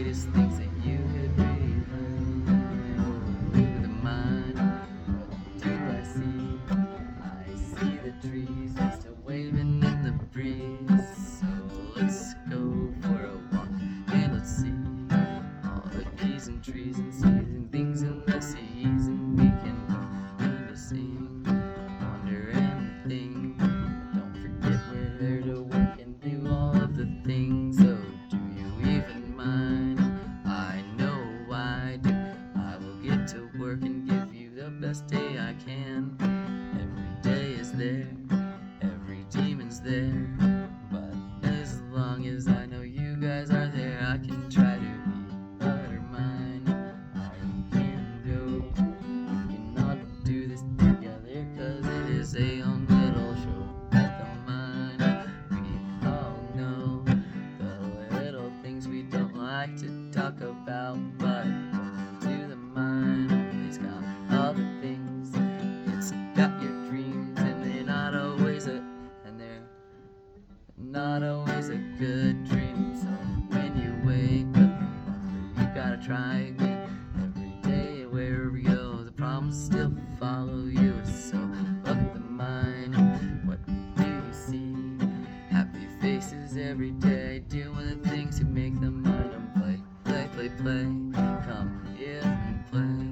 sweetest things that you could be. Through the mind, what do I see? I see the trees still waving in the breeze. So let's go for a walk and let's see all the bees and trees and seas and things in the seas, and we can learn to sing, wonder and think. Don't forget we're there to work and do all of the things. So do you even mind? I know I do. I will get to work and give you the best day I can. Every day is there, every demon's there, but as long as I know you guys are there, I can try to be better mine. I can go, we can all do this together, cause it is a own little show at the mine. We all know the little things we don't like to talk about, but to the mine, always got all the things. It's got your dreams, and they're not always a good dream. So when you wake up, remember you gotta try again. Every day wherever you go, the problems still follow you. So look at the mind, what do you see? Happy faces every day, doing the things that make the mind play, play, play, play. Come here and play,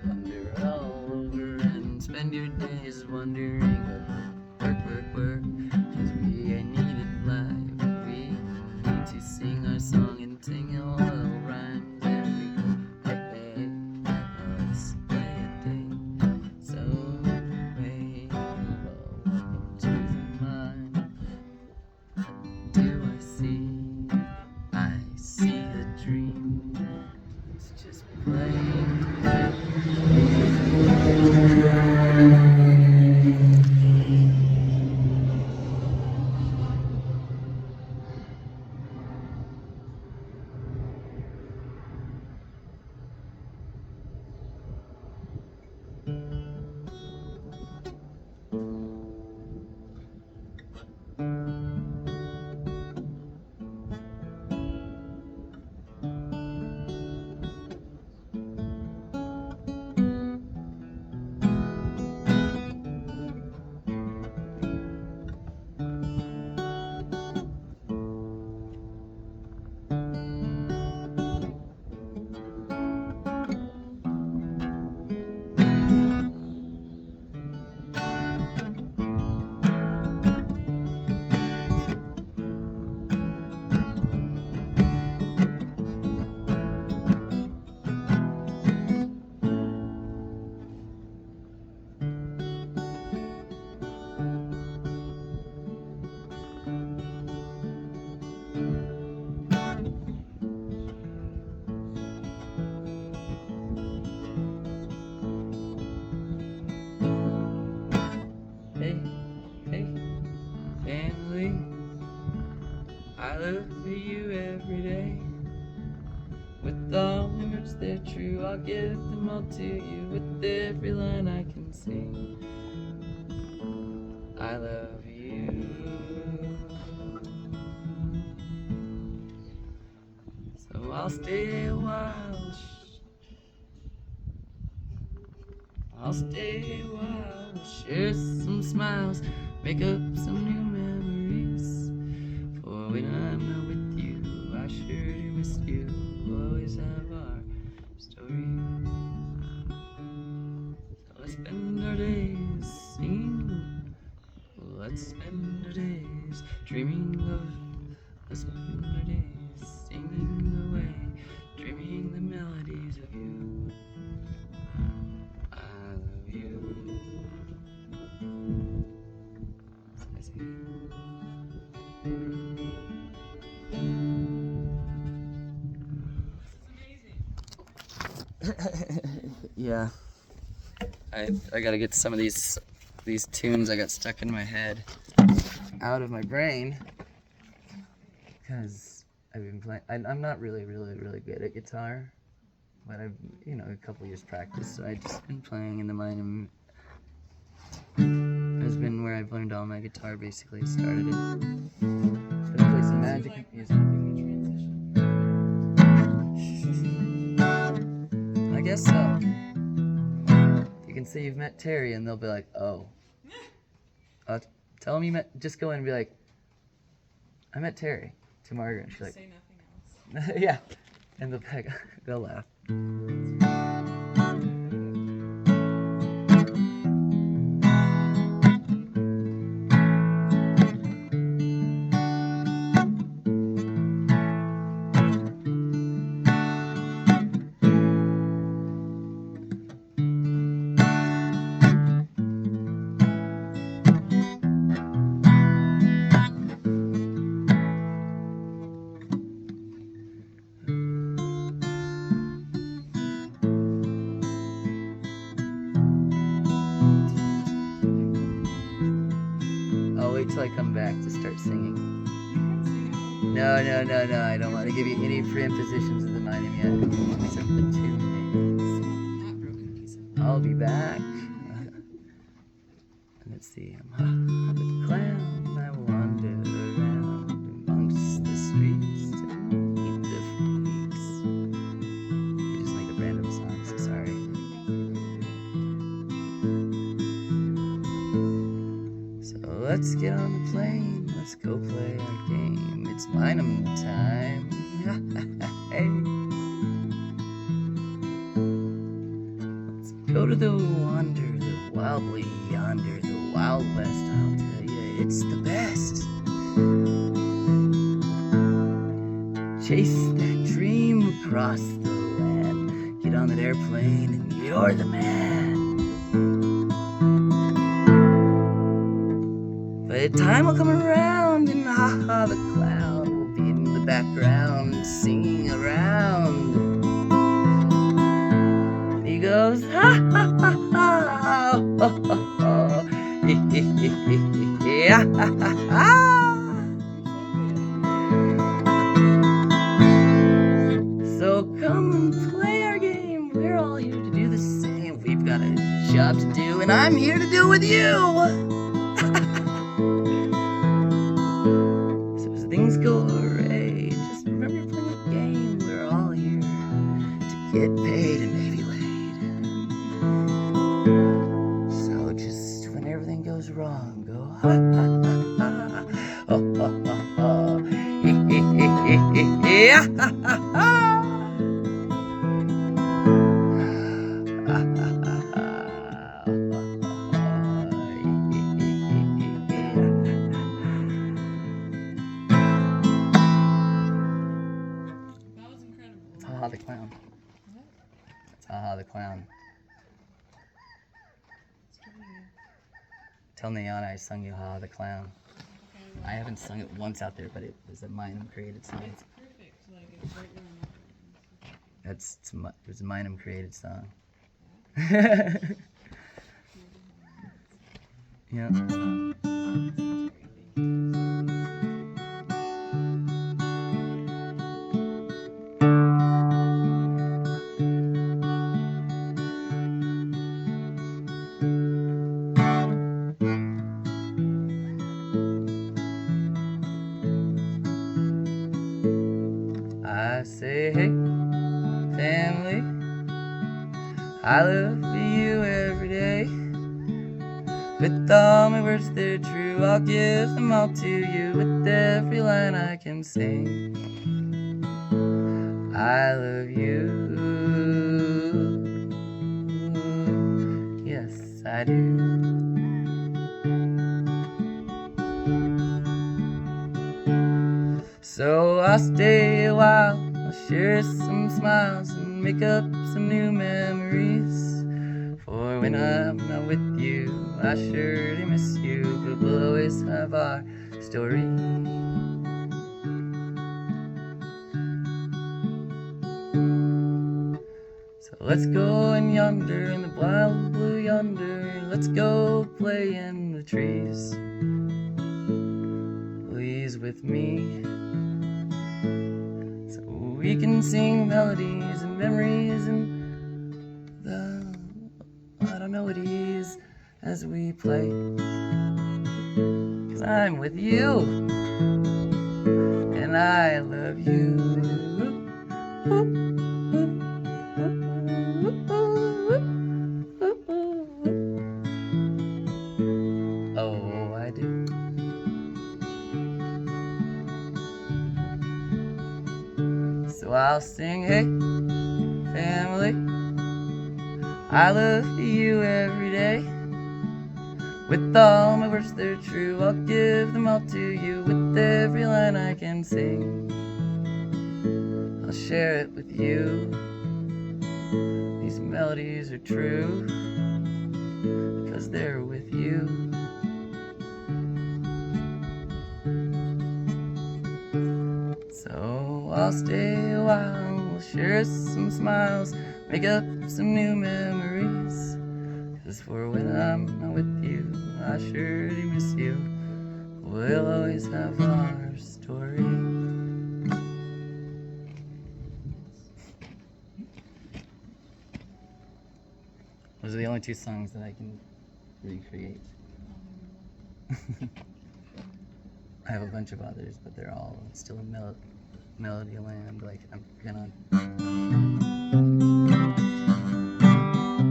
wander all over and spend your days wondering. Work, work, work, cause we ain't needed life. We need to sing our song and sing all the rhymes, and we go, hey, hey, let's play a day. So, hey, welcome to the mind. What do I see? I see the dream. It's just playing. Hey, hey, family, I love you every day. With all my words, they're true, I'll give them all to you. With every line I can sing, I love you. So I'll stay a while, I'll stay a while, share some smiles, make up some new memories. For when I'm not with you, I sure do miss you. We'll always have our story. So let's spend our days singing. Let's spend our days dreaming of. Let's spend our days singing away, dreaming the melodies of you. I love you. Yeah, I gotta get some of these tunes I got stuck in my head out of my brain, because I've been playing. I'm not really good at guitar, but I've a couple years practice, so I've just been playing in the minam. Has been where I've learned all my guitar, basically started it. Just gonna play some magic music. guess so. You can say you've met Terry, and they'll be like, oh. Tell them you met. Just go in and be like, I met Terry to Margaret. And she's like, say nothing else. yeah, and they'll laugh. I'll wait till I come back to start singing. No, I don't want to give you any preimpositions of the minam yet, except the 2 minutes. I'll be back. Let's see. I'm the clown. I wander around amongst the streets to meet the freaks. I just made a random song, so sorry. So let's get on the plane. Let's go play our game. It's minam time. Hey. Let's go to the wander, the wildly yonder, the Wild West. I'll tell you, it's the best. Chase that dream across the land. Get on that airplane and you're the man. But time will come around and the clown will be in the background singing around. And he goes, ha ha ha ha, oh, oh, oh, yeah, ha ha ha. So come and play our game. We're all here to do the same. We've got a job to do, and I'm here to do it with you. Things go array. Just remember playing a game. We're all here to get paid and maybe laid. So just when everything goes wrong, go ha ha ha ha, oh ha ha ha, yeah ha ha ha. Ha the clown. What? It's Ha the clown. Tell Neon I sung you Ha the clown. Okay, well, I haven't sung it once out there, but it was a minam created song. it's perfect. Like, it's right where I'm at. It was a minam created song. Yeah. I say, hey, family, I love you every day. With all my words, they're true. I'll give them all to you with every line I can sing. I love you. Yes, I do. So I'll stay a while, I'll share some smiles and make up some new memories. For when I'm not with you, I surely miss you, but we'll always have our story. So let's go in yonder, in the wild blue yonder. Let's go play in the trees. Please with me. We can sing melodies and memories and the, I don't know what it is as we play. 'Cause I'm with you and I love you. I'll sing, hey, family, I love you every day. With all my words they're true, I'll give them all to you. With every line I can sing, I'll share it with you. These melodies are true, because they're with you. So I'll stay a while, we'll share some smiles, make up some new memories. 'Cause for when I'm not with you, I sure do miss you. We'll always have our story. Those are the only two songs that I can recreate. I have a bunch of others, but they're all still in melody land. Like I'm gonna.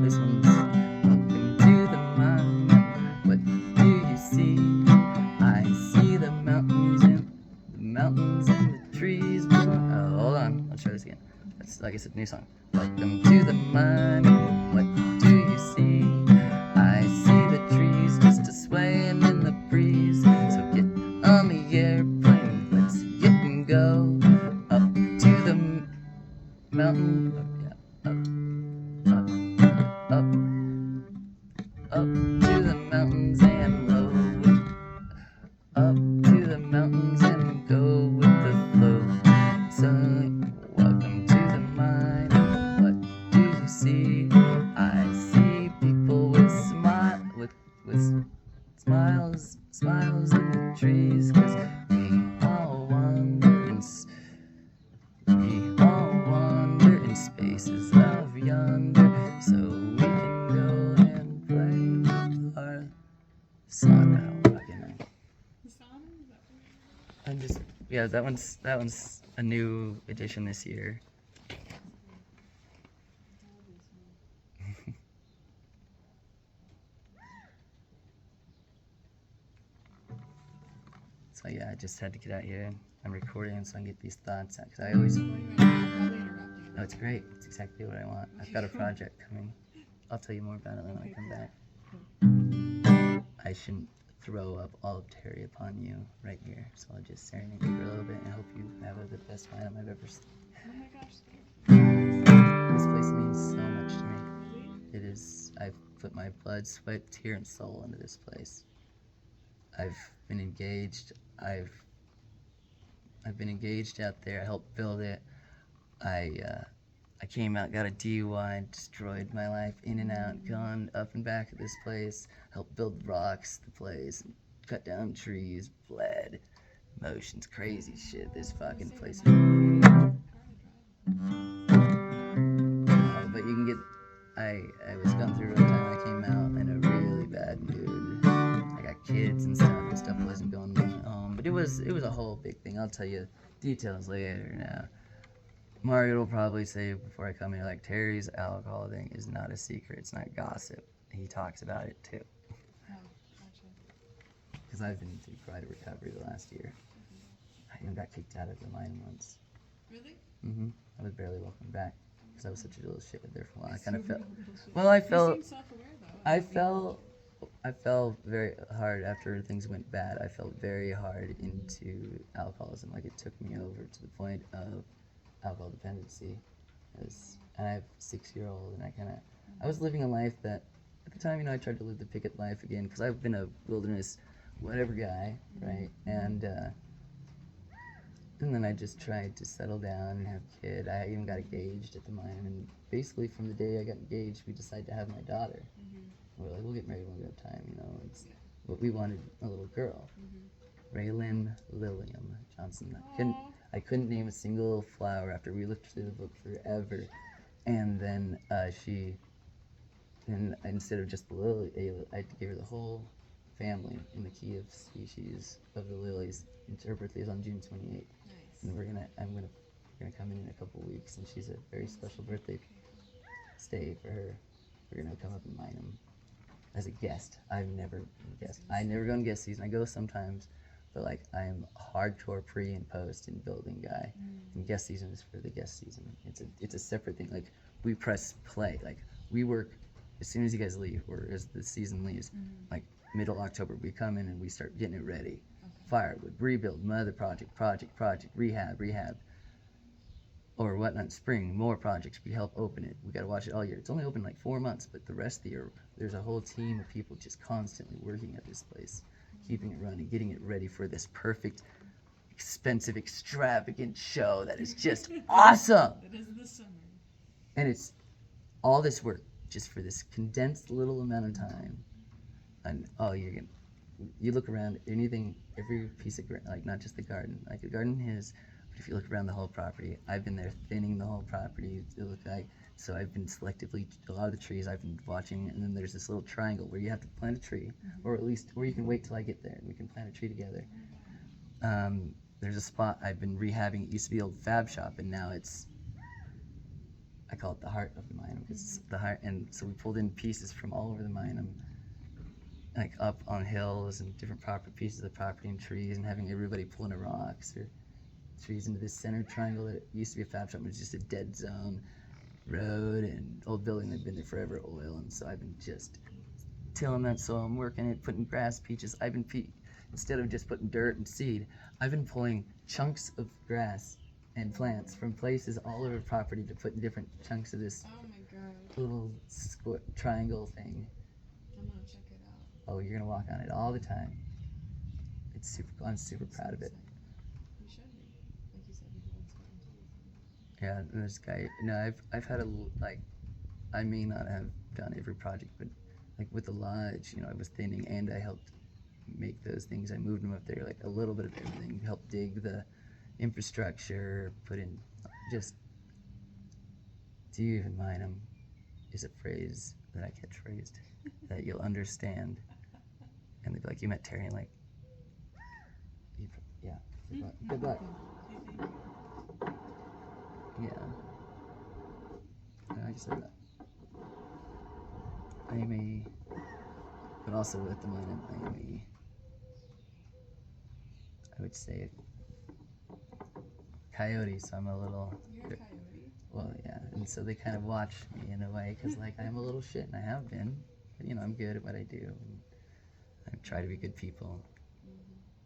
This one's welcome to the minam. What do you see? I see the mountains and the trees. Oh, hold on, I'll try this again. That's like I said, new song. Welcome to the minam. What do you see? I see the trees just a swaying in the breeze. So get on the airplane, let's get and go up to the mountain. Up to the mountains and low. Up to the mountains and go with the flow. So, welcome to the mine. What do you see? I see people with smiles in the trees. 'Cause we all wander in spaces of yonder. So we can go and play our song. I'm just, yeah, that one's a new edition this year. So yeah, I just had to get out here. I'm recording so I can get these thoughts out, because I always. No, it's great. It's exactly what I want. I've got a project coming. I'll tell you more about it when I come back. I shouldn't throw up all of Terry upon you right here, so I'll just serenade you for a little bit and hope you have the best time I've ever seen. Oh my gosh. This place means so much to me. It is. I've put my blood, sweat, tear, and soul into this place. I've been engaged. I've been engaged out there. I helped build it. I came out, got a DUI, destroyed my life, in and out, gone up and back at this place, helped build rocks, the place, cut down trees, bled, emotions, crazy shit, this fucking place. But you can get, I was going through a rough time. I came out in a really bad mood. I got kids and stuff wasn't going well at home, but it was a whole big thing. I'll tell you details later now. Mario will probably say before I come here, like, Terry's alcohol thing is not a secret. It's not gossip. He talks about it too. Oh, gotcha. Because I've been through quite a recovery the last year. I even got kicked out of the mine once. Really? I was barely welcome back because I was such a little shit there for a while. I kind of felt. You Well, I felt. seem self-aware though. I fell very hard after things went bad. I fell very hard into alcoholism. Like, it took me over to the point of alcohol dependency. And I have a 6-year-old, and I was living a life that, at the time, I tried to live the picket life again, because I've been a wilderness whatever guy, right? And then I just tried to settle down and have a kid. I even got engaged at the mine, and basically from the day I got engaged, we decided to have my daughter. We're like, we'll get married when we have time, But we wanted a little girl. Raylan Lilliam Johnson. I couldn't name a single flower after we looked through the book forever. And then instead of just the lily, I gave her the whole family in the key of species of the lilies. Her birthday is on June 28th. Nice. And we're gonna come in a couple weeks, and she's a very special birthday stay for her. We're gonna come up and mine them as a guest. I've never guest. I never go on guest season. I go sometimes, but like I'm hardcore pre and post and building guy, and guest season is for the guest season. It's a separate thing. Like we press play, like we work as soon as you guys leave or as the season leaves, like middle October we come in and we start getting it ready. Firewood, rebuild, mother project, rehab, or whatnot. Spring, more projects. We help open it. We got to watch it all year. It's only open like 4 months, but the rest of the year, there's a whole team of people just constantly working at this place, keeping it running, getting it ready for this perfect, expensive, extravagant show that is just awesome. It is the summer. And it's all this work just for this condensed little amount of time. And you look around, every piece of like not just the garden, like the garden is, but if you look around the whole property, I've been there thinning the whole property to look like, so I've been selectively, a lot of the trees I've been watching, and then there's this little triangle where you have to plant a tree, or at least, or you can wait till I get there and we can plant a tree together. There's a spot I've been rehabbing. It used to be the old fab shop, and now I call it the heart of the minam, because it's the heart, and so we pulled in pieces from all over the minam, like up on hills and different pieces of the property and trees, and having everybody pull into rocks or trees into this center triangle that used to be a fab shop, but it's just a dead zone road and old building that's been there forever, oil, and so I've been just tilling that soil. I'm working it, putting grass peaches. Instead of just putting dirt and seed, I've been pulling chunks of grass and plants from places all over the property to put in different chunks of this Oh my god. little triangle thing. I'm gonna check it out. Oh, you're gonna walk on it all the time. I'm super proud of it. You should be. Like you said, you go and start into it. Yeah, and this guy. I've had I may not have done every project, but like with the lodge, I was thinning and I helped make those things. I moved them up there, like a little bit of everything. Helped dig the infrastructure, put in just. Do you even mind them? Is a phrase that I catchphrased that you'll understand, and they'd be like, "You met Terry," and like, yeah, good luck. Yeah. I just said that. Amy, but also with the minam, Amy, I would say coyote, so I'm a little. You're a coyote. Well, yeah, and so they kind of watch me in a way, because like I'm a little shit, and I have been, but I'm good at what I do, and I try to be good people,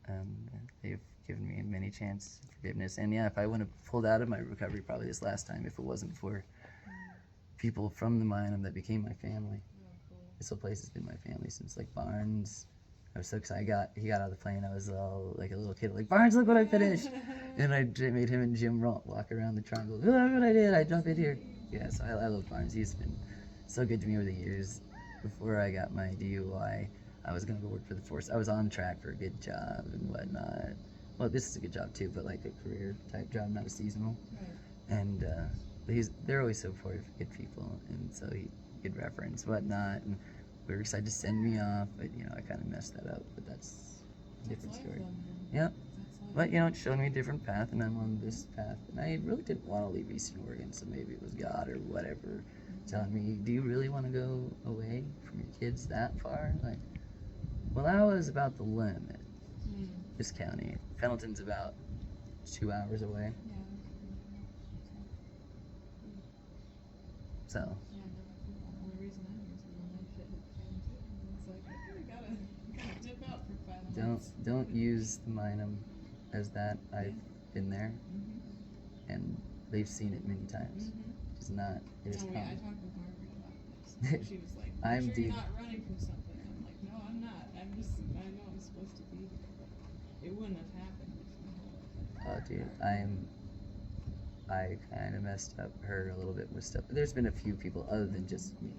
and they've given me many chances of forgiveness. And yeah, if I wouldn't have pulled out of my recovery probably this last time, if it wasn't for people from the minam that became my family. This whole place has been my family since like Barnes. I was so excited. He got out of the plane. I was all like a little kid, like, Barnes, look what I finished. And I made him and Jim walk around the triangle. Look what I did. I jumped in here. Yeah, so I love Barnes. He's been so good to me over the years. Before I got my DUI, I was going to go work for the force. I was on track for a good job and whatnot. Well, this is a good job too, but like a career type job, not a seasonal. Right. And they're always so supportive, good people. And so he good reference, whatnot. And we were excited to send me off, but I kind of messed that up. But that's a different story. Yeah. But it showed me a different path, and I'm on this path. And I really didn't want to leave Eastern Oregon, so maybe it was God or whatever telling me, "Do you really want to go away from your kids that far?" Like, well, I was about the limit. This county, Pendleton's about 2 hours away. Yeah. So. Yeah, the only reason I'm here is when my shit hit the fan too. And it's like, I gotta dip out for 5 minutes. Don't use the minam as that. I've been there, and they've seen it many times. It's not. It is common. I talked with Margaret about this. She was like, I'm sure you're not running from something. I'm like, no, I'm not. I know I'm supposed to be here, but it wouldn't have happened if I had. Oh, dude, I kind of messed up her a little bit with stuff. There's been a few people other than just me,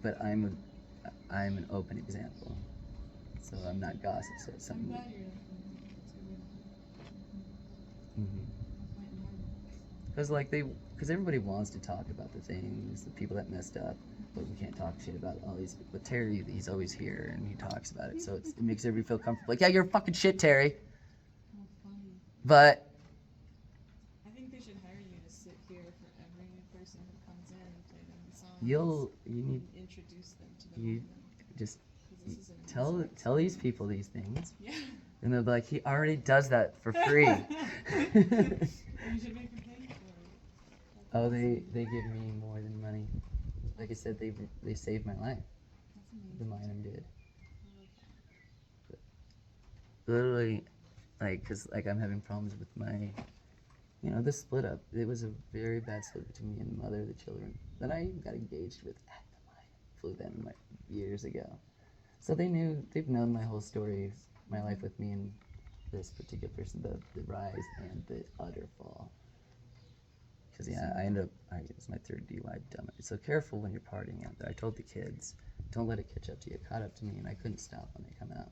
but I'm an open example, so I'm not gossip. So it's I'm something. glad you're Because everybody wants to talk about the things, the people that messed up, but we can't talk shit about all these. But Terry, he's always here and he talks about it, so it makes everybody feel comfortable. Like, yeah, you're fucking shit, Terry. How funny. But I think they should hire you to sit here for every new person who comes in and play them the songs. you need and introduce them to the you moment. just 'Cause this is an amazing tell these people these things, Yeah. And they'll be like, he already does that for free. You should make him pay for it. That's Oh, awesome. they give me more than money. Like I said, they saved my life. That's amazing. The minam did. I love that. Literally, like, cause like I'm having problems with my, the split up. It was a very bad split between me and the mother of the children that I got engaged with at the minam. Flew them like years ago. So they've known my whole story, my life with me and this particular person, the rise and the utter fall. Because yeah, it's my third DUI, dumb. So careful when you're partying out there. I told the kids, don't let it catch up to you. It caught up to me, and I couldn't stop when they come out.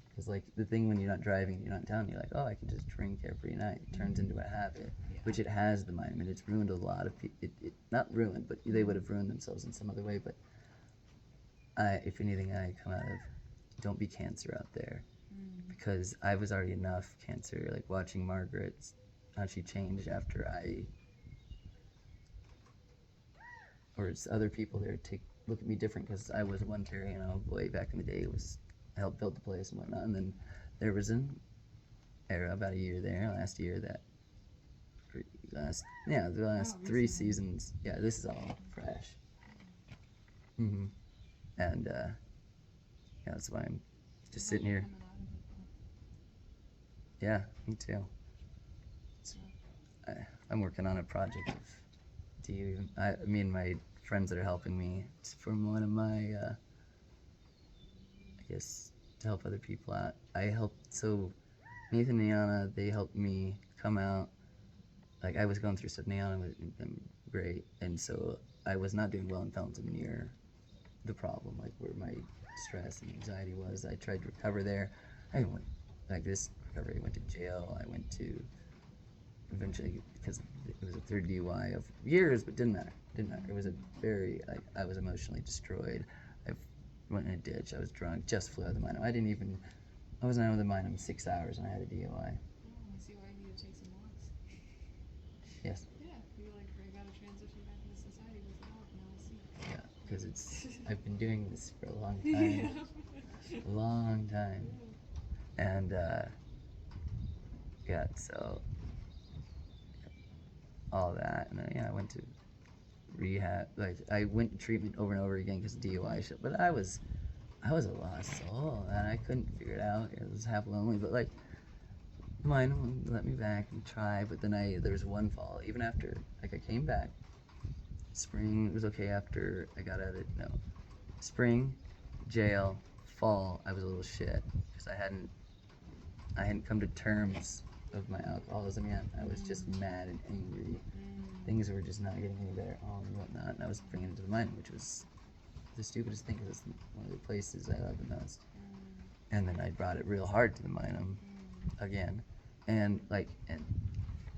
Because like the thing when you're not driving, you're not in town, you're like, oh, I can just drink every night. It turns into a habit, which it has the mind. I mean, it's ruined a lot of people. It not ruined, but they would have ruined themselves in some other way. But if anything, I come out of, don't be cancer out there, because I was already enough cancer. Like watching Margaret, how she changed after or it's other people there look at me different because I was one Terry, way back in the day. I helped build the place and whatnot, and then there was an era about a year there, last year the last three recently. seasons. Yeah, this is all fresh. And yeah, that's why I'm just sitting here. Coming out of it, Yeah, me too. I'm working on a project of. Do you even? Me and my friends that are helping me from one of my, I guess, to help other people out. So Nathan and Iana, they helped me come out. Like I was going through stuff. Iana was great, and so I was not doing well and felt near the problem, like where my stress and anxiety was. I tried to recover there. I went like this recovery. I went to jail. I went to eventually because it was a third DUI of years, but didn't matter. It was a very I was emotionally destroyed. I went in a ditch. I was drunk. Just flew out of the minor. I wasn't out of the minor in 6 hours, and I had a DUI. I see why you need to take some walks. Yes. Yeah, you gotta transition back into society with the help. Now I see. Yeah, because I've been doing this for a long time. A long time. And yeah, so all that, and then I went to rehab. Like I went to treatment over and over again because of DUI shit. But I was a lost soul, and I couldn't figure it out. I was half lonely, but like mine let me back and try. But then there was one fall. Even after I came back, spring was okay after I got out of no, spring, jail, fall. I was a little shit because I hadn't come to terms of my alcoholism yet. I was just mad and angry. Things were just not getting any better and whatnot. And I was bringing it to the mind, which was the stupidest thing because it's one of the places I love the most. And then I brought it real hard to the minam again. And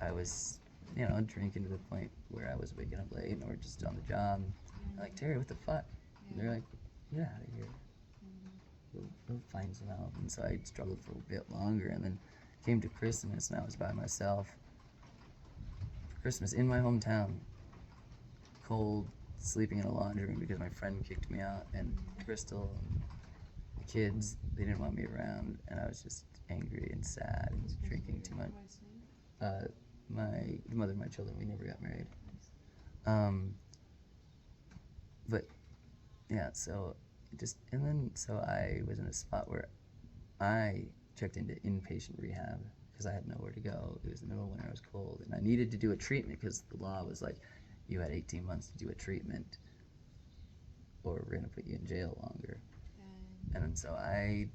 I was, drinking to the point where I was waking up late or just on the job. I'm like, Terry, what the fuck? And they're like, get out of here. We'll find some help. And so I struggled for a bit longer, and then came to Christmas, and I was by myself for Christmas in my hometown, cold, sleeping in a laundry room because my friend kicked me out, and Crystal and the kids, they didn't want me around, and I was just angry and sad and drinking too much. The mother of my children, we never got married. But yeah, so I was in a spot where I checked into inpatient rehab because I had nowhere to go. It was the middle of winter, I was cold, and I needed to do a treatment because the law was like, you had 18 months to do a treatment or we're gonna put you in jail longer. And so I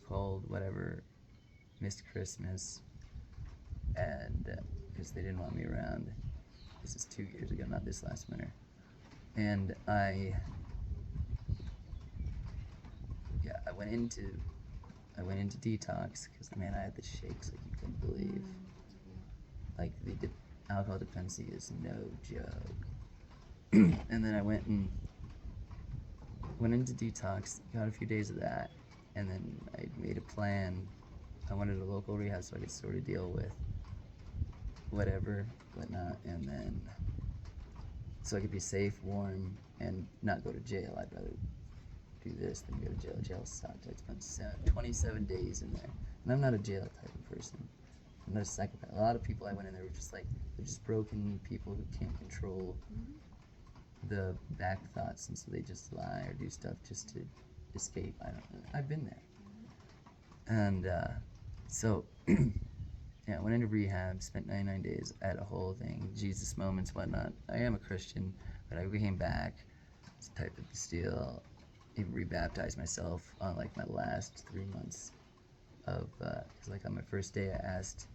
called whatever, missed Christmas, and because they didn't want me around. This is 2 years ago, not this last winter. And I went into detox because man, I had the shakes like you couldn't believe. Like the alcohol dependency is no joke. And then I went into detox, got a few days of that, and then I made a plan. I wanted a local rehab so I could sort of deal with whatnot, and then so I could be safe, warm, and not go to jail. I'd rather do this, then you go to jail. Jail sucked. I spent 27 days in there. And I'm not a jail type of person. I'm not a psychopath. A lot of people I went in there were just like, they're just broken people who can't control the back thoughts, and so they just lie or do stuff just to escape. I don't know. I've been there. And so, yeah, I went into rehab, spent 99 days, had a whole thing, Jesus moments, whatnot. I am a Christian, but I came back, type of deal, even rebaptized myself on like my last 3 months of, cause like on my first day I asked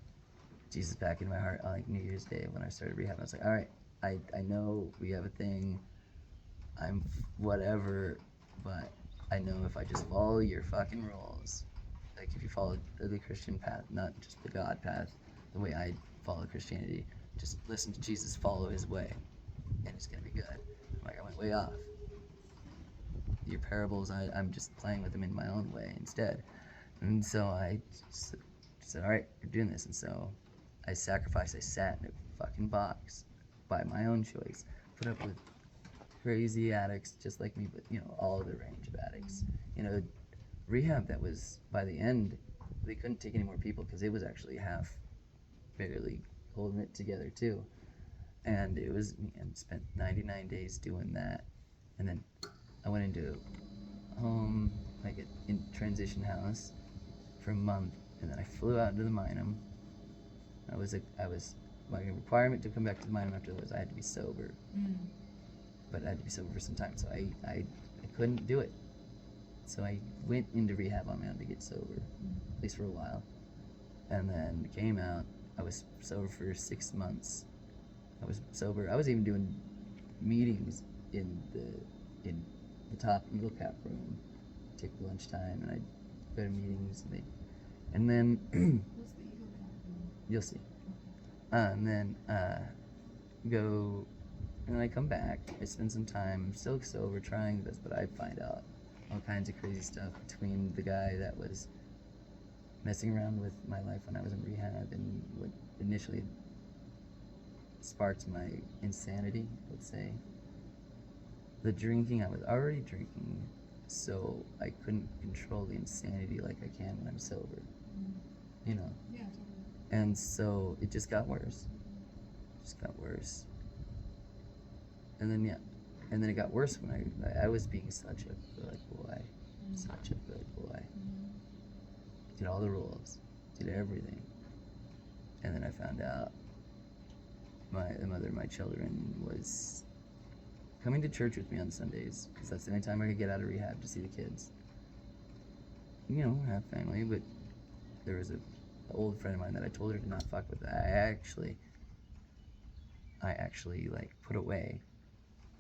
Jesus back in my heart on like New Year's Day when I started rehab. I was like, all right, I know we have a thing, I'm whatever, but I know if I just follow your fucking rules, like if you follow the Christian path, not just the God path, the way I follow Christianity, just listen to Jesus, follow his way, and it's gonna be good. I'm like, I went way off. Your parables, I'm just playing with them in my own way instead. And so I just said, all right, you're doing this. And so I sacrificed. I sat in a fucking box by my own choice, put up with crazy addicts just like me, but you know, all the range of addicts. You know, rehab that was, by the end, they couldn't take any more people because it was actually half barely holding it together too. And it was, and spent 99 days doing that. And then I went into home, like in transition house for a month, and then I flew out into the minam. My requirement to come back to the minam after that was I had to be sober. But I had to be sober for some time, so I couldn't do it. So I went into rehab on my own to get sober, at least for a while. And then came out. I was sober for 6 months. I was sober. I was even doing meetings in the top Eagle Cap room. Take lunchtime, and I'd go to meetings, and then What's the ego cap room? you'll see. And then go, and then I come back. I spend some time still sober, trying this, but I find out all kinds of crazy stuff between the guy that was messing around with my life when I was in rehab and what initially sparked my insanity, let's say. The drinking, I was already drinking, so I couldn't control the insanity like I can when I'm sober. You know? Yeah, totally. And so it just got worse. And then, yeah. And then it got worse when I was being such a good boy. Such a good boy. Did all the rules. Did everything. And then I found out the mother of my children was coming to church with me on Sundays, because that's the only time I could get out of rehab to see the kids. You know, have family, but there was an old friend of mine that I told her to not fuck with. I actually like put away,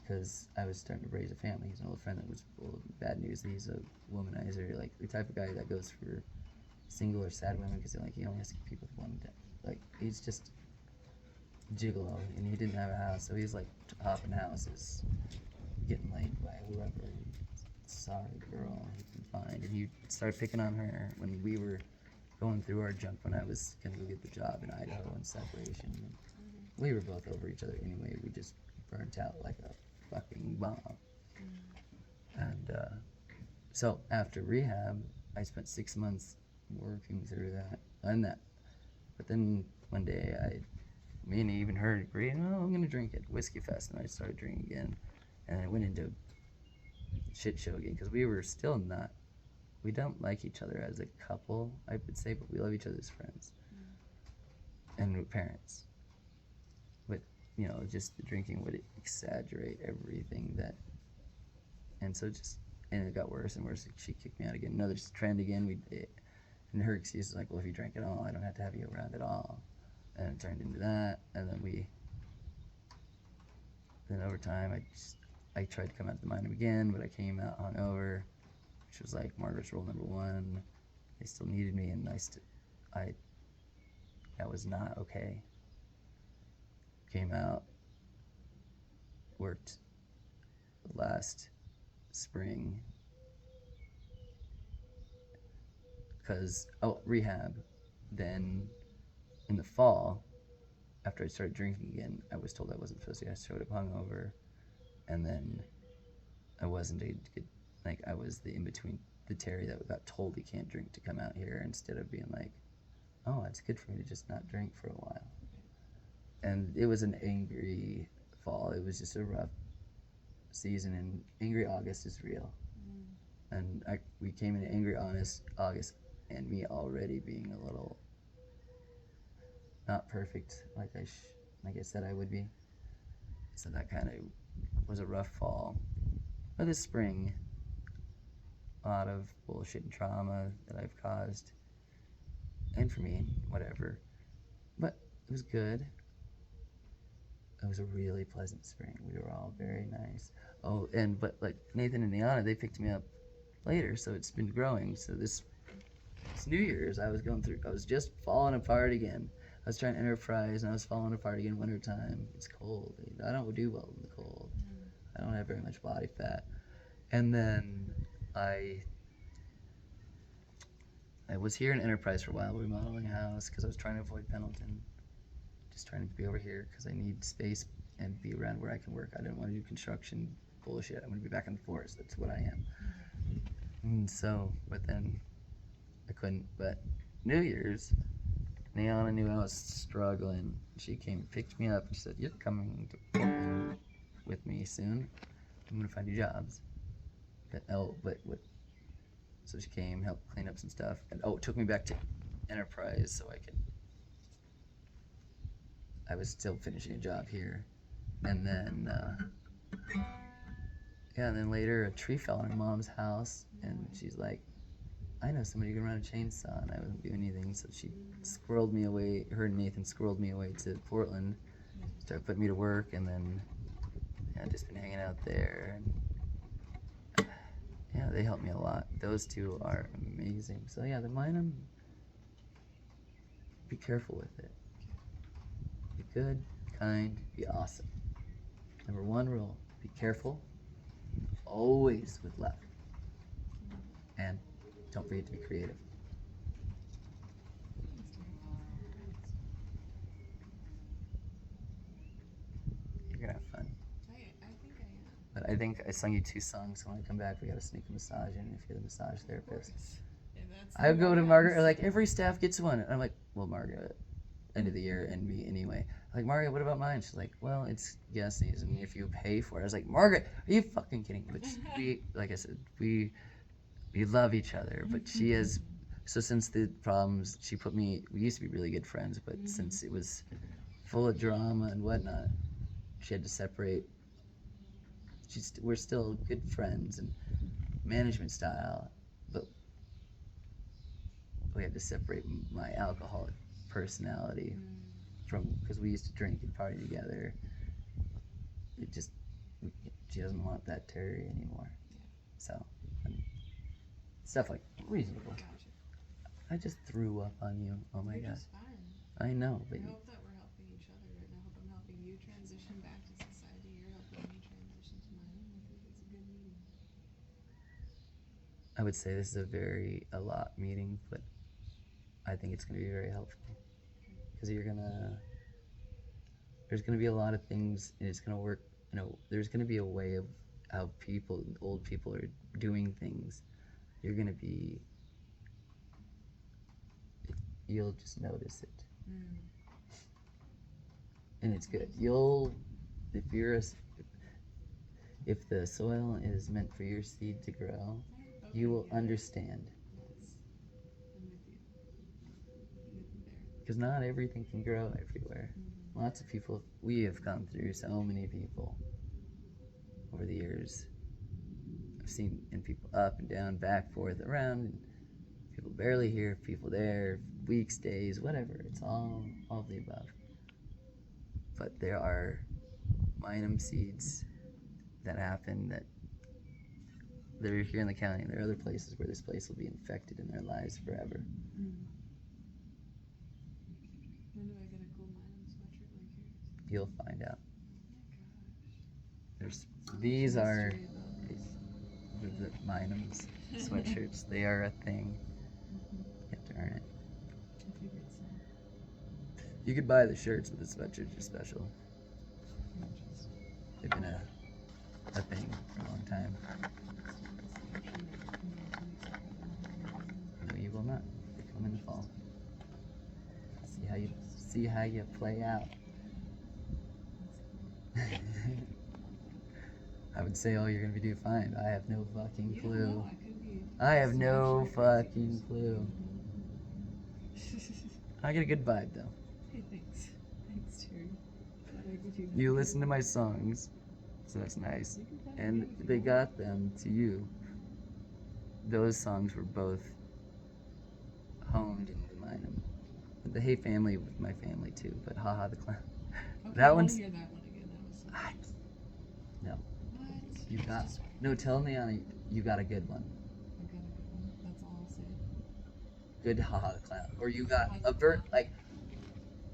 because I was starting to raise a family. He's an old friend that was full of bad news. He's a womanizer, like the type of guy that goes for single or sad women because like he only has to keep with one. Like he's just gigolo, and he didn't have a house, so he's like hopping houses, getting laid by whoever. Sorry girl, he can find, and he started picking on her when we were going through our junk when I was gonna go get the job in Idaho in separation. We were both over each other anyway. We just burnt out like a fucking bomb. And so after rehab, I spent 6 months working through that and that. But then one day me and even her agreed, oh, I'm gonna drink at Whiskey Fest, and I started drinking again, and I went into shit show again because we were still not. We don't like each other as a couple, I would say, but we love each other as friends and parents. But you know, just the drinking would exaggerate everything that, and so and it got worse and worse. She kicked me out again. Another trend again. And her excuse is like, well, if you drink at all, I don't have to have you around at all. And it turned into that, and then over time, I tried to come out to the minum again, but I came out hungover, which was like Margaret's rule number 1. They still needed me, and that was not okay. Came out, worked last spring, rehab. Then in the fall, after I started drinking again, I was told I wasn't supposed to. I showed up hungover, and then I wasn't able to get like I was the in between, the Terry that got told he can't drink to come out here instead of being like, oh, it's good for me to just not drink for a while. And it was an angry fall. It was just a rough season, and angry August is real. And we came into angry honest August, and me already being a little not perfect like I said I would be. So that kind of was a rough fall. But this spring, a lot of bullshit and trauma that I've caused, and for me, whatever. But it was good. It was a really pleasant spring. We were all very nice. Oh, but like Nathan and Liana, they picked me up later, so it's been growing. So this New Year's, I was just falling apart again. I was trying enterprise, and I was falling apart again. Wintertime, it's cold. I don't do well in the cold. I don't have very much body fat. And then I was here in Enterprise for a while, remodeling a house because I was trying to avoid Pendleton. Just trying to be over here because I need space and be around where I can work. I didn't want to do construction bullshit. I want to be back in the forest. That's what I am. And so, but then I couldn't. But New Year's, Liana knew I was struggling. She came and picked me up and she said, "You're coming to Portland with me soon. I'm going to find you jobs." So she came, helped clean up some stuff, and took me back to Enterprise so I was still finishing a job here. And then, and then later a tree fell on her mom's house, and she's like, I know somebody who can run a chainsaw, and I wasn't doing anything, so she squirreled me away, her and Nathan squirreled me away to Portland, started putting me to work, and then I've just been hanging out there, and yeah, they helped me a lot. Those two are amazing. So yeah, the minam, be careful with it. Be good, kind, be awesome. Number one rule, be careful, always with love. And don't forget to be creative. You're gonna have fun. I think I am. But I think I sung you 2 songs, so when I come back we gotta sneak a massage in if you're the massage therapist. Yeah, I go to Margaret, like every staff gets one. And I'm like, well, Margaret, end of the year and me anyway. I'm like, Margaret, what about mine? She's like, well, it's gas season if you pay for it. I was like, Margaret, are you fucking kidding? But we, like I said, we love each other. But she has, so since the problems, we used to be really good friends, but since it was full of drama and whatnot, she had to separate. We're still good friends and management style, but we had to separate my alcoholic personality from, because we used to drink and party together. She doesn't want that Terry anymore. So stuff like reasonable. Gotcha. I just threw up on you. Oh my You're god. just fine. I know, but I hope that we're helping each other, and I hope I'm helping you transition back to society. You're helping me transition to mine. I think it's a good meeting. I would say this is a lot meeting, but I think it's going to be very helpful because there's going to be a lot of things, and it's going to work. There's going to be a way of how old people are doing things. You'll just notice it, and it's good. If the soil is meant for your seed to grow, you will understand. Yes. I'm with you. I'm with you there. Because not everything can grow everywhere. Lots of people, we have gone through so many people over the years. I've seen people up and down, back, forth, around, and people barely here, people there, weeks, days, whatever. It's all of the above. But there are minam seeds that happen that are here in the county, and there are other places where this place will be infected in their lives forever. When do I get a cool minam sweatshirt like yours? You'll find out. Oh my gosh. These are Mystery about this. the minams sweatshirts. They are a thing. You have to earn it. I figured so. You could buy the shirts, but the sweatshirts are special. Interesting. They've been a thing for a long time. see how you play out. I would say, oh, you're gonna be doing fine. But I have no fucking You clue. don't know, I could be I have some no actually crazy fucking person. clue. I get a good vibe though. Hey, thanks. Thanks, Terry. Glad I give you You that. listen to my songs, so that's nice. You can tell me And if you they want. got them to you. Those songs were both honed in the minam. The Hey Family with my family too, but Haha the Clown. Okay, That I want one's. to hear that one again. That was so nice. No. What? You got. Just- No, tell me you got a good one. I got a good one. That's all I'll say. Good Haha the Clown. Or you got Haha a the vert. Clown. Like,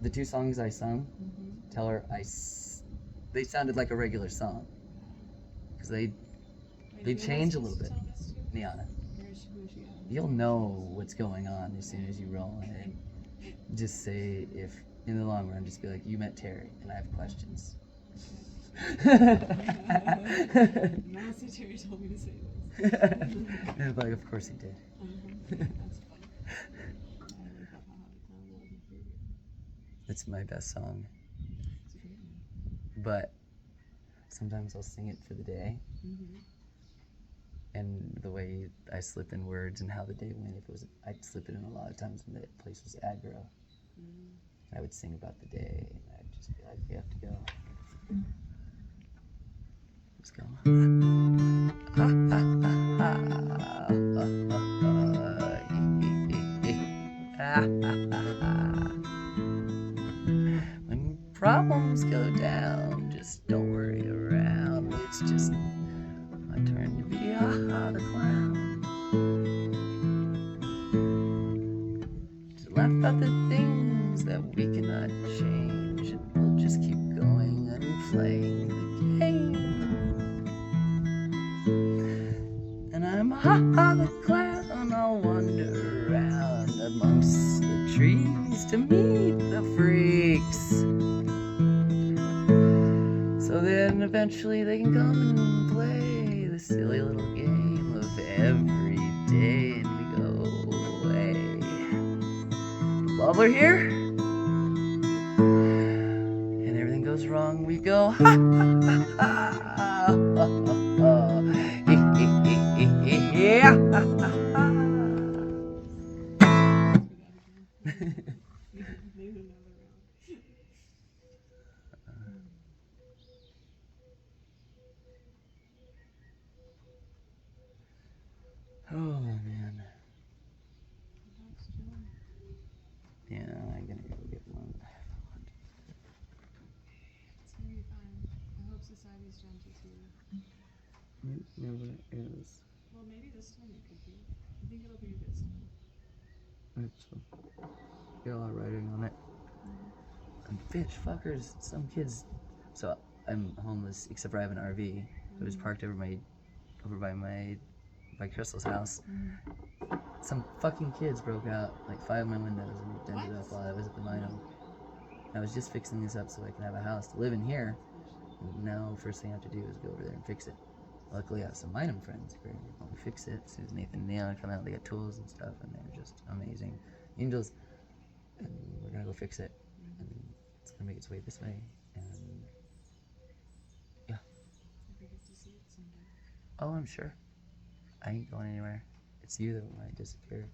the two songs I sung, Mm-hmm. tell her they sounded like a regular song. Because they change a little bit. Niana. You'll know what's going on as soon as you roll in. Just say, if in the long run, just be like, you met Terry and I have questions. Master Terry told me to say this. And like, of course he did. That's funny. I like that Haha the Clown. That was my favorite. It's my best song. It's a great one. But sometimes I'll sing it for the day. Mm-hmm. And the way I slip in words and how the day went, I'd slip it in a lot of times when the place was aggro. Mm. I would sing about the day, and I'd just be like, you have to go. Let's go. When problems go down, just don't worry around. It's just my turn to be the clown. To laugh at the things that we cannot change, and we'll just keep going and playing the game. And I'm the clown, I'll wander around amongst the trees to meet the freaks. So then eventually they can come and play the silly little game of every day, and we go away. While we're here, and everything goes wrong, we go ha ha ha ha ha ha. Yeah. Oh man. Yeah, I'm gonna go get one. It's gonna be fine. I hope society's gentle to you. It never is. Well, maybe this time it could be. I think it'll be a good song. It's got a lot of writing on it. And bitch fuckers, some kids. So I'm homeless except for I have an RV. It was parked over by Crystal's house. Some fucking kids broke out like 5 of my windows and ended up while I was at the minam. I was just fixing this up so I can have a house to live in here. And now first thing I have to do is go over there and fix it. Luckily I have some minam friends who are going to help me fix it. As soon as Nathan and Neon come out, they got tools and stuff and they're just amazing angels. And we're gonna go fix it. And it's gonna make its way this way. And yeah. If we get to see it someday. Oh, I'm sure. I ain't going anywhere. It's you that might disappear.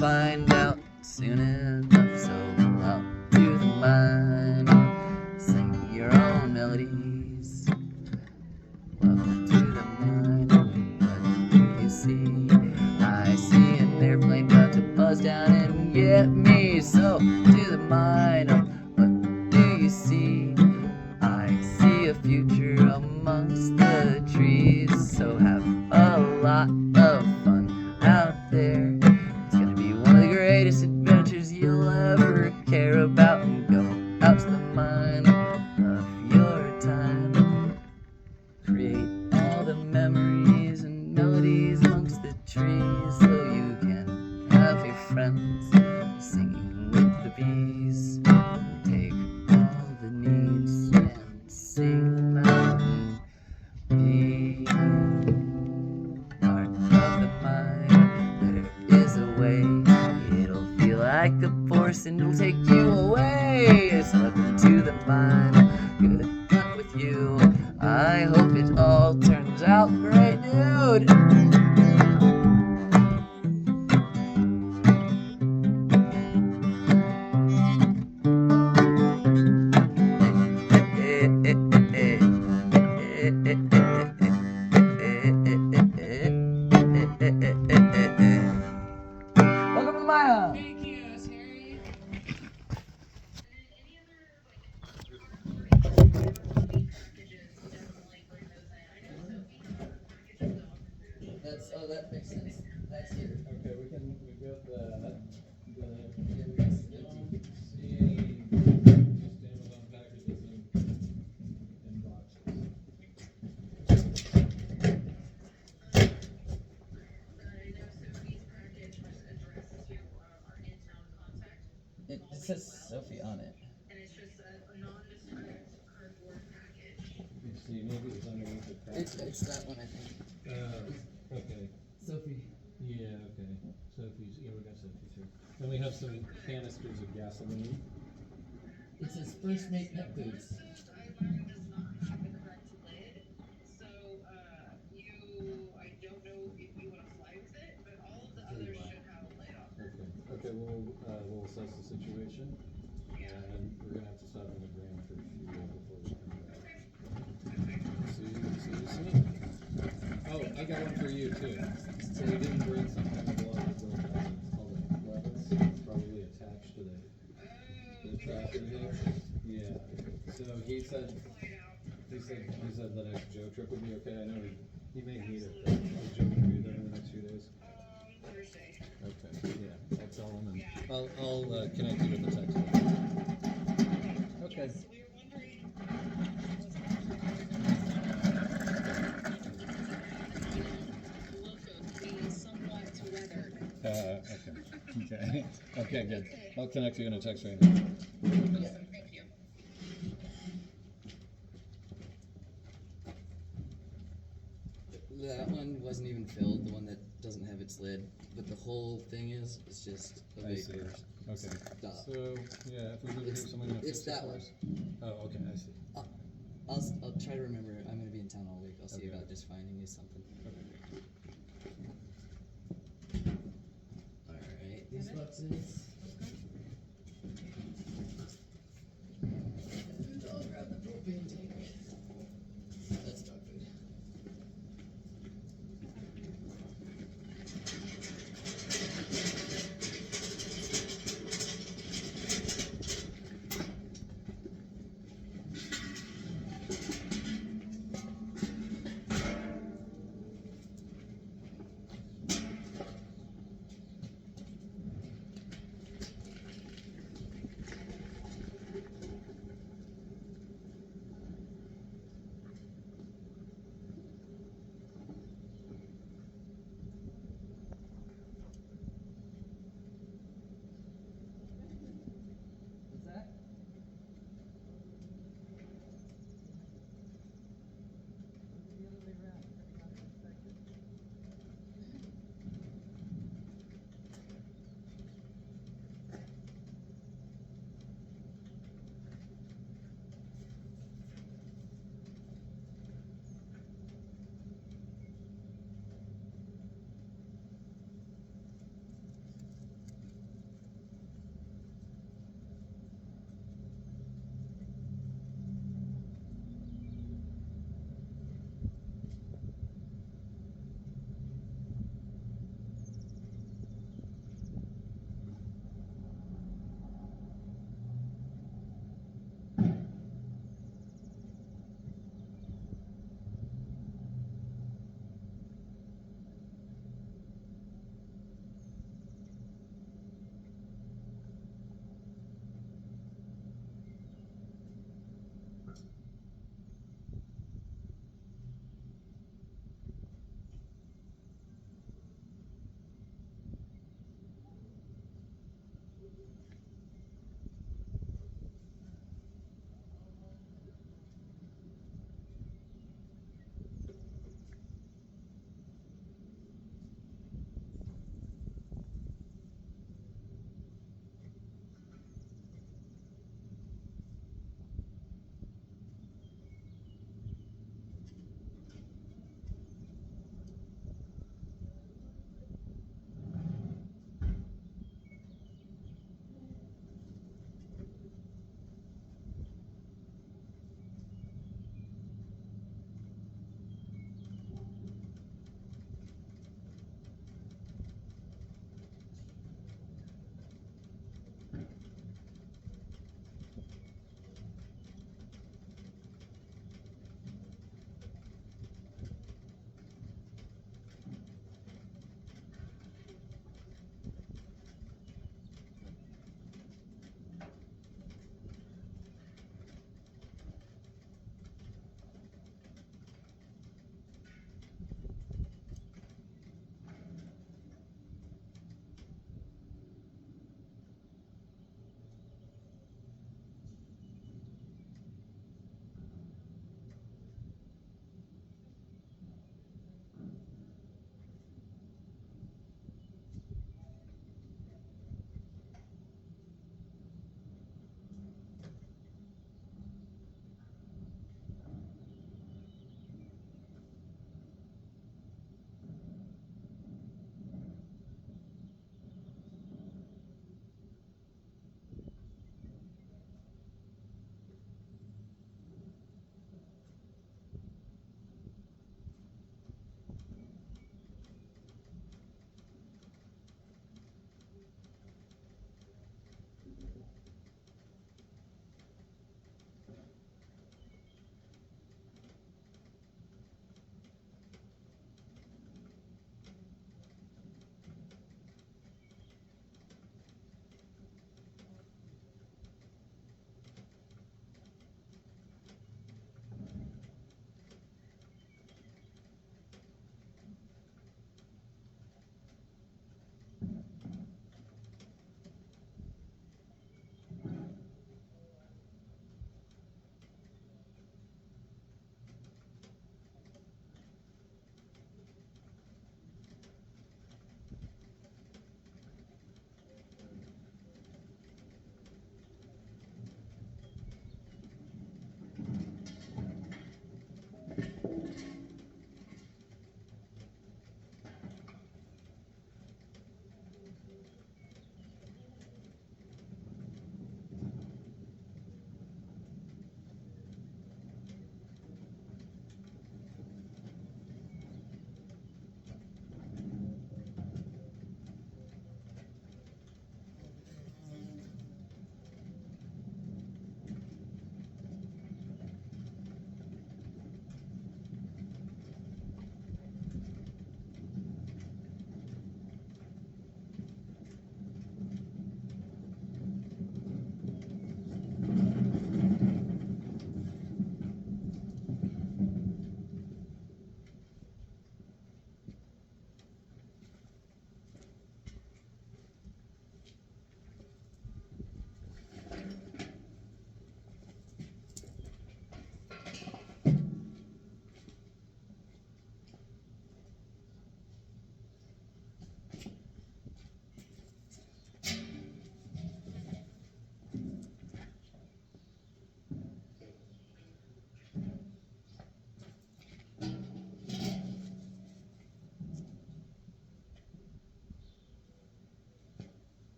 Find out soon enough, so out to the mine, sing your own melodies. Welcome to the mine, what do you see? I see an airplane about to buzz down and get me, so a future amongst the trees. So have a lot of fun out there. It's gonna be one of the greatest adventures you'll ever care about. And go out to the mine of your time. Create all the memories and melodies amongst the trees, so you can have your friends singing with the bees. Take all the needs and sing mountain bee. Part of the mind, there is a way. It'll feel like a force and it'll take you away. So welcome to the mind. Good luck with you. I hope it all turns out great, dude. Welcome to Maya. Thank you, Terry. That makes sense. That's here. Okay, we've got that. Yeah, we got See just Amazon packages in boxes. It says Sophie on it. You see, maybe it's underneath the package. It's that one, I think. Okay. Sophie. Yeah, okay. Sophie's, yeah, we got Sophie's here. Then we have some canisters of gasoline. It says First Mate Pet Foods. Okay, we'll assess the situation, and we're gonna have to stop in the Grand for fuel before we come back. See. Oh, I got one for you too. So we didn't bring some kind of blood. It's called a clevis. It's probably attached to the tractor hitch. Yeah. So he said the next Joe trip would be okay. I know he may need it. But is Joe gonna be there in the next few days? Thursday. Okay, yeah, I'll tell him and I'll connect you with the text. Okay. We were wondering. Okay. Okay, good. I'll connect you in a text right now. Thank you. That one wasn't even filled, the one that doesn't have its lid. But the whole thing is, it's just a I see. vapor. Okay. Stop. So, yeah, if we leave it here, someone gonna It's fix it that for one. us? Oh, okay, I see. I'll try to remember. I'm gonna be in town all week. I'll see Okay. about just finding you something. Okay. Alright, these boxes.